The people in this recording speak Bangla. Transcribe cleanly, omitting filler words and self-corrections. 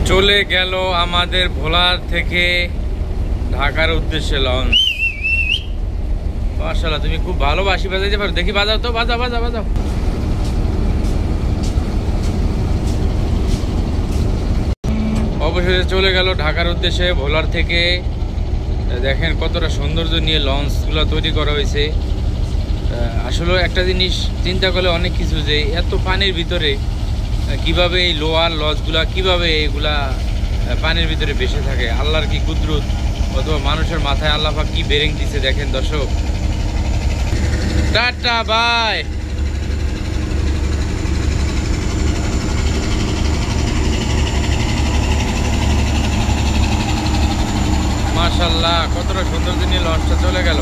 চলে গেল আমাদের ভোলার থেকে ঢাকার উদ্দেশ্যে লঞ্চ। মাশাআল্লাহ, তুমি খুব ভালো বাঁশি বাজাইতে পারো, দেখি বাজাও তো, বাজাও বাজাও বাজাও। অবশেষে চলে গেল ঢাকার উদ্দেশ্যে ভোলার থেকে। দেখেন কতটা সৌন্দর্য নিয়ে লঞ্চগুলো তৈরি করা হয়েছে। আসলে একটা জিনিস চিন্তা করলে অনেক কিছু, যে এত পানির ভিতরে কিভাবে এই লোয়ার লঞ্চগুলা কিভাবে এগুলা পানির ভিতরে ভেসে থাকে, আল্লাহর কি কুদরত, অথবা মানুষের মাথায় আল্লাহ পাক কি বেরেং দিছে। দেখেন দর্শক, টাটা বাই। মাশাআল্লাহ, কতটা সৌন্দর্য নিয়ে লঞ্চটা চলে গেল।